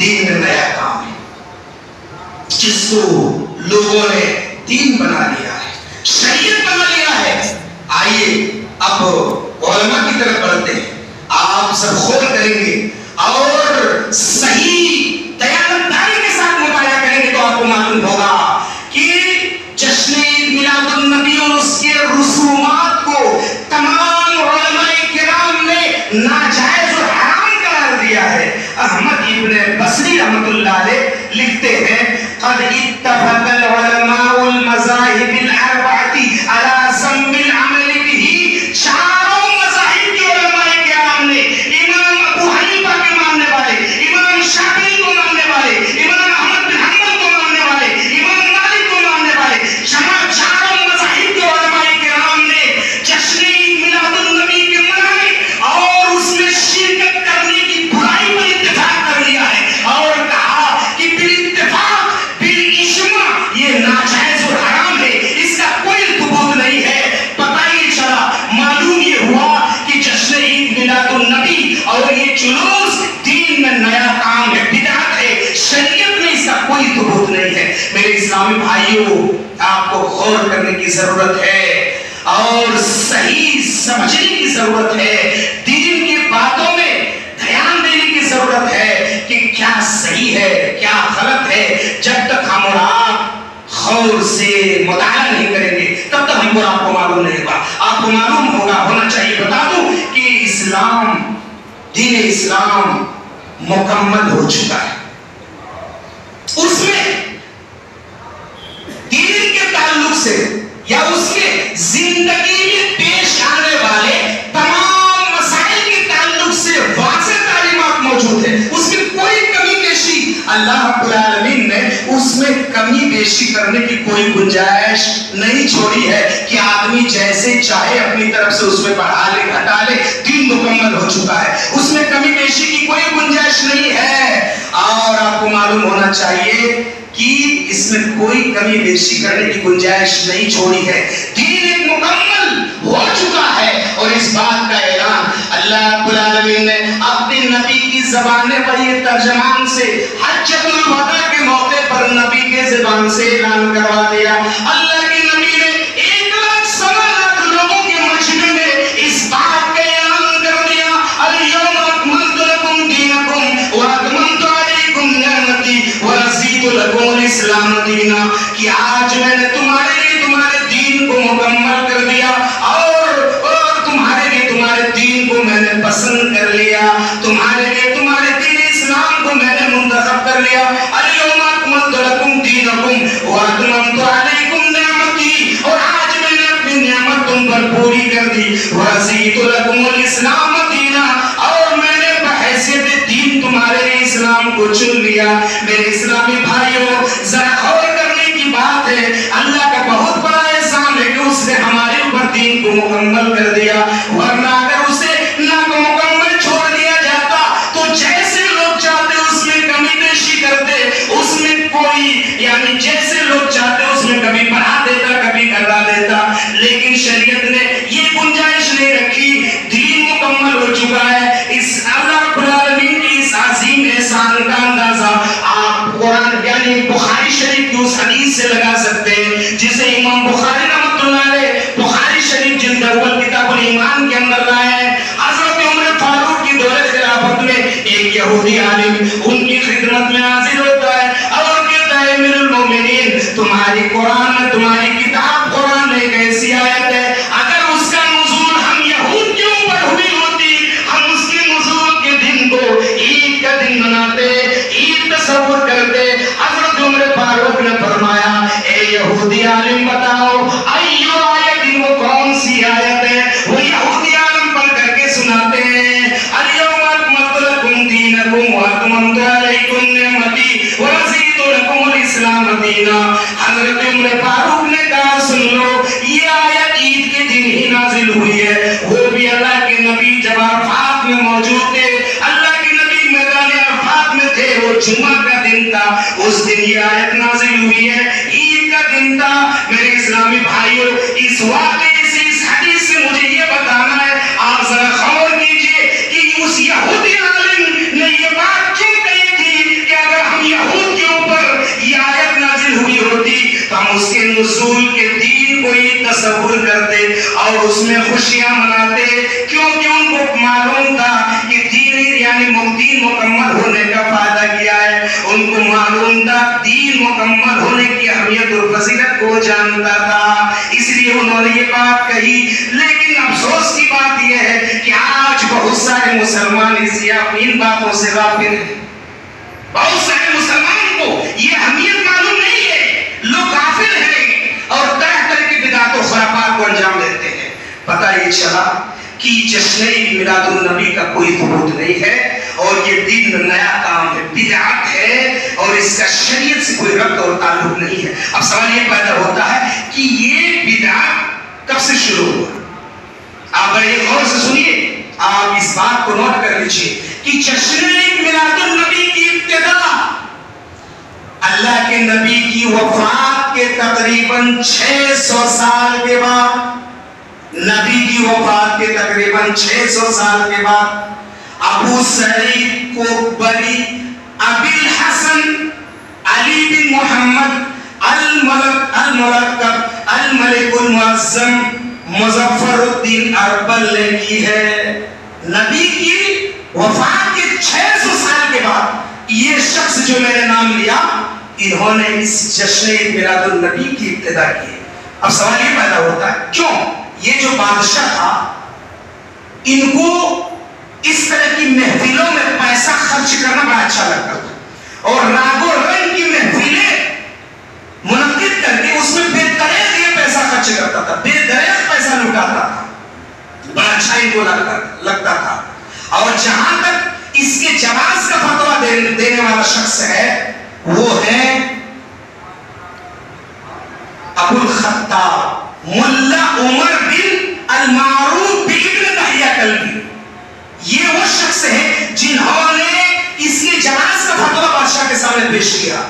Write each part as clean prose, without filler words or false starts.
دین میں نیا کام ہے جس کو لوگوں نے دین بنا لیا ہے، شریعت بنا لیا ہے۔ آئیے اب علماء کی طرف بڑھتے ہیں، آپ سب غور کریں گے اور صحیح دیانتداری کے ساتھ مطالعہ کریں گے تو آپ کو معلوم ہوگا کہ جشن عید میلاد النبی اور اس کے رسومات کو تمام علماء کرام نے ناجائز اور حرام قرار دیا ہے۔ احمد ابن بصری رحمۃ اللہ علیہ لکھتے ہیں قد اتفق العلماء المذاہب الاربعۃ علی ذم العمل به، چاروں مذاہب کے علماء کرام نے، امام ابو حنیفہ کے ماننے والے، امام شافعی کو ماننے والے، امام احمد بن حنبل کو ماننے والے، امام مالک کو ماننے والے، چاروں مذاہب کے علماء کرام نے جشن عید میلاد النبی کے منانے اور اس میں شرکت کرنے کی برائی پر اتفاق کر لیا ہے اور کہا کہ بالاتفاق بالاجماع یہ ناجائز اور حرام ہے، اس کا کوئی ثبوت نہیں ہے۔ پتہ ہی چلا، معلوم یہ ہوا کہ جشن عید میلاد النبی اور یہ جلوس دین میں نیا کام ہے، بدعت ہے، شریعت میں اس کا کوئی ثبوت نہیں ہے۔ میرے اسلامی بھائیوں، آپ کو غور کرنے کی ضرورت ہے اور صحیح سمجھنے کی ضرورت ہے، دین کی باتوں میں دھیان دینے کی ضرورت ہے کہ کیا صحیح ہے کیا غلط ہے۔ جب تک ہم اور آپ غور سے مطالعہ نہیں کریں گے تب تک ہم اور آپ کو معلوم نہیں ہوگا۔ آپ کو معلوم ہونا چاہیے۔ بتا دوں کہ اسلام، دین اسلام مکمل ہو چکا ہے، اس میں دین کے تعلق سے یا اس کے زندگی میں پیش آنے والے تمام مسائل کے تعلق سے واضح تعلیمات موجود ہیں، اس میں کوئی کمی بیشی اللہ رب العالمین نے اس میں کمی بیشی کرنے کی کوئی گنجائش نہیں چھوڑی ہے کہ آدمی جیسے چاہے اپنی طرف سے اس میں بڑھا لے گھٹا لے، دین مکمل ہو چکا ہے، اس میں کمی بیشی کی کوئی گنجائش نہیں ہے۔ اور آپ کو معلوم ہونا چاہیے کہ اس میں کوئی کمی بیشی کرنے کی گنجائش نہیں چھوڑی ہے، دین ایک مکمل ہو چکا ہے۔ اور اس بات کا اعلان اللہ رب العالمین نے اپنے نبی کی زبان وحی ترجمان سے حجۃ الوداع کے موقع پر نبی کے زبان سے اعلان کروا دیا۔ اللہ کے نبی نے 1,00,000 لوگوں کے مجمع میں اس بات کا اعلان کر دیا، الیوم اکملت لکم دینکم واتممت علیکم نعمتی ورضیت لکم الاسلام دینا، کہ آج میں نے تمہارے لیے تمہارے دین کو مکمل کر دیا اور تمہارے لیے تمہارے دین کو میں نے پسند کر لیا، تمہارے لیے تمہارے دین اسلام کو میں نے منتخب کر لیا۔ الیوم اکملت لکم دینکم واتممت علیکم نعمتی، اور آج میں نے اپنی نعمت تم پر پوری کر دی، ورضیت لکم الاسلام دینا، اور میں نے بحیثیت دین تمہارے لیے اسلام کو چن لیا۔ میرے اسلامی بھائیوں، ذرا غور کرنے کی بات ہے، اللہ کا بہت بڑا احسان ہے کہ اس نے ہمارے اوپر دین کو مکمل کر دیا، ورنہ اگر اسے نامکمل چھوڑ دیا جاتا تو جیسے لوگ چاہتے اس میں کمی بیشی کرتے، اس میں کوئی یعنی جیسے لوگ چاہتے اس میں کبھی بڑھا دیتا کبھی گھٹا دیتا، لیکن شریعت نے یہ گنجائش نہیں رکھی، دین مکمل ہو چکا ہے۔ اس اللہ رب العالمین کی اس عظیم احسان کا اندازہ آپ قرآن یعنی بخاری شریف کی اس حدیث سے لگا سکتے ہیں جسے امام بخاری رحمۃ اللہ علیہ بخاری شریف جلد اول کتاب الایمان کے اندر لائے ہیں۔ حضرت عمر فاروق کی دور خلافت میں ایک یہودی عالم ان کی خدمت میں حاضر ہوتا ہے اور کہتا ہے امیر المومنین، تمہاری قرآن میں تمہاری کتاب قرآن ایک ایسی آیت ہے، اگر اس کا نزول ہم یہود کے اوپر ہوئی ہوتی ہم اس کے نزول کے دن کو عید کا دن مناتے، عید تصور کرتے۔ حضرت عمر فاروق نے فرمایا، اے یہودی عالم بتاؤ ایو آیت، وہ کون سی آیت ہے؟ وہ یہودی عالم پڑھ کر کے سناتے ہیں، الیوم اکملت لکم دینکم واتممت علیکم نعمتی ورضیت لکم الاسلام دینا۔ حضرت عمر فاروق نے کہا سن لو، یہ آیت عید کے دن ہی نازل ہوئی ہے، وہ بھی اللہ کے نبی جب عرفات میں موجود تھے، اللہ کے نبی میدان عرفات میں تھے، وہ جمعہ کا دن تھا، اس دن یہ آیت نازل ہوئی ہے، عید کا دن تھا۔ میرے اسلامی بھائیوں، اس واقعے سے اس حدیث سے مجھے یہ بتانا ہے، آپ ذرا غور کیجئے کہ اس یہودی عالم نے یہ بات کیوں کہی تھی کہ بناتے, کیونکہ ان کو معلوم تھا کہ دین یعنی دین مکمل ہونے کا فائدہ کیا ہے. ان کو معلوم تھا دین مکمل ہونے کی اہمیت اور فضیلت کو جانتا تھا, اس لیے انہوں نے یہ بات کہی. لیکن افسوس کی بات یہ ہے کہ آج بہت سارے مسلمان ان باتوں سے غافل ہیں. بہت سارے مسلمان کو یہ اہمیت معلوم نہیں ہے, لوگ غافل ہیں اور طرح طرح کی بدعات و خرافات کو انجام دیتے ہیں. پتہ یہ چلا کہ جشن عید میلاد النبی کا کوئی ثبوت نہیں ہے اور یہ دین نیا کام ہے, بدعت ہے اور اس کا شریعت سے کوئی ربط اور تعلق نہیں ہے. اب سوال یہ پیدا ہوتا ہے کہ یہ بدعت کب سے شروع ہوا؟ آپ بڑے غور سے سنیے, آپ اس بات کو نوٹ کر لیجئے کہ جشن عید میلاد النبی کی ابتدا اللہ کے نبی کی وفات کے تقریباً 600 سال کے بعد, نبی کی وفات کے تقریباً 600 سال کے بعد ابو سعید کوکبری ابی الحسن علی بن محمد الملک المعظم مظفر الدین اربل نے کی ہے. نبی کی وفات کے 600 سال کے بعد یہ شخص جو میں نے نام لیا, انہوں نے اس جشن عید میلاد النبی کی ابتدا کی. اب سوال یہ پیدا ہوتا ہے کیوں؟ یہ جو بادشاہ تھا ان کو اس طرح کی محفلوں میں پیسہ خرچ کرنا بڑا اچھا لگتا تھا اور راگ و رنگ کی محفلیں منعقد کر کے اس میں بے دریغ یہ پیسہ خرچ کرتا تھا, بے دریغ پیسہ لٹاتا تھا, بڑا اچھا ان کو لگتا تھا. اور جہاں تک اس کے جواز کا فتویٰ دینے والا شخص ہے وہ ہے ابو الخطاب ملا عمر بن المعروف بن دہیہ کلبی. یہ وہ شخص ہے جنہوں نے اس کے جواز کا فتویٰ بادشاہ کے سامنے پیش کیا,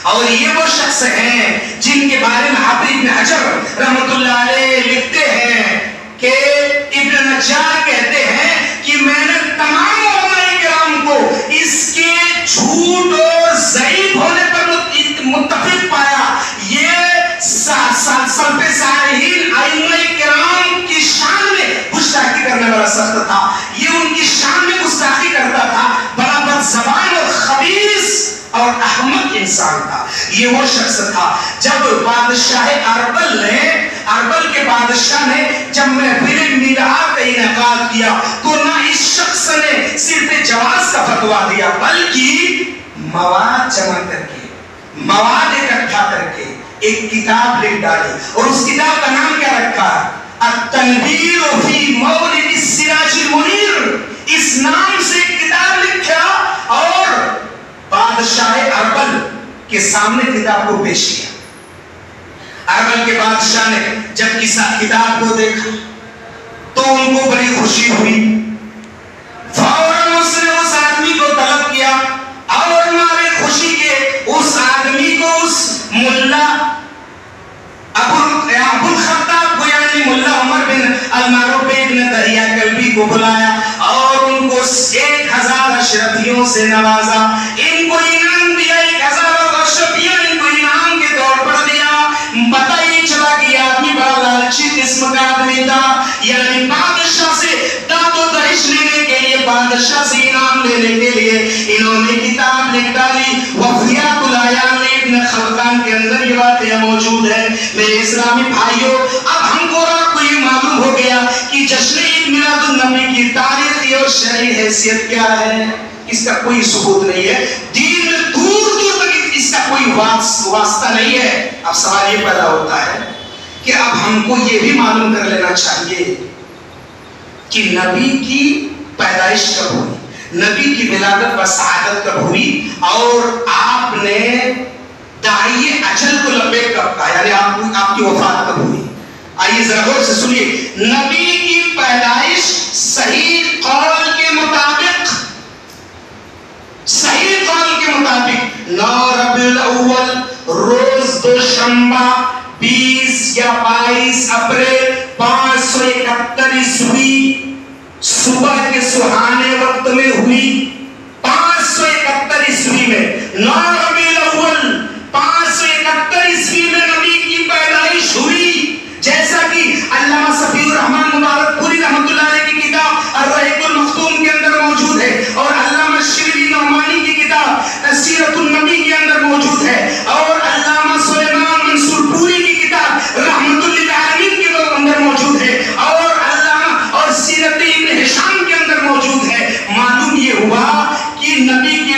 اور یہ وہ شخص ہیں جن کے بارے میں حافظ ابن حجر رحمۃ اللہ علیہ لکھتے ہیں کہ ابن نجار کہتے ہیں کہ میں نے تمام علماء کرام کو اس کے جھوٹ اور ضعیف ہونے پر متفق پایا. یہ سلف صالحین ائمہ کرام کی شان میں گستاخی کرنے والا سخت تھا, یہ ان کی شان میں گستاخی کرتا تھا, بڑا بد زبان اور خبیث اور احمق انسان تھا. یہ وہ شخص تھا جب بادشاہ اربل کے بادشاہ نے جب محفل میلاد کا انعقاد کیا تو نہ اس شخص نے صرف جواز کا فتویٰ دیا بلکہ مواد جمع کر کے, مواد اکٹھا کر کے ایک کتاب لکھ ڈالی, اور اس کتاب کا نام کیا رکھا؟ التنویر فی مولد السراج المنیر. اس نام سے ایک کتاب لکھا اور بادشاہ اربل کے سامنے کتاب کو پیش کیا. اربل کے بادشاہ نے جب کتاب کو دیکھا تو ان کو بڑی خوشی ہوئی, فوراً اس نے اس آدمی کو طلب کیا اور ہمارے خوشی کے اس آدمی کو اس ملا ابو الخطاب کو یعنی ملا عمر بن المعروف بن دہیہ کلبی کو بلایا اور ان کو 1000 اشرفیوں سے نوازا. ان کو انعام دیا, 1000 اشرفیاں ان کو انعام کے طور پر دیا. پتہ یہ چلا کہ یہ آدمی بڑا لالچی قسم کا آدمی تھا, یعنی بادشاہ سے داد و دہش لینے کے لیے, بادشاہ سے انعام لینے کے لیے انہوں نے کتاب لکھ ڈالی. وفیات العیان ابن خلقان کے اندر یہ واقعہ موجود ہے. میرے اسلامی بھائیوں, اب ہم کو آپ کو یہ معلوم ہو گیا کہ جشن عید میلاد النبی کی تاریخی اور شرعی حیثیت کیا ہے. اس کا کوئی ثبوت نہیں ہے, دین میں دور دور تک اس کا کوئی واسطہ نہیں ہے. اب سوال یہ پیدا ہوتا ہے کہ اب ہم کو یہ بھی معلوم کر لینا چاہیے کہ نبی کی پیدائش کب ہوئی, نبی کی ولادت و سعادت کب ہوئی, اور آپ نے داعی اجل کو لبیک کب کہا, یعنی آپ کی وفات کب ہوئی. آئیے ذرا غور سے سنیے. نبی کی پیدائش صحیح قول کے مطابق 9 ربیع الاول روز دوشنبہ 20 یا 22 اپریل 571 عیسوی صبح کے سہانے وقت میں ہوئی. 571 عیسوی میں 9 ربیع الاول 571 عیسوی میں نبی کی پیدائش ہوئی. جیسا کہ علامہ صفی الرحمن مبارک پوری رحمۃ اللہ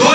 2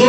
2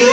2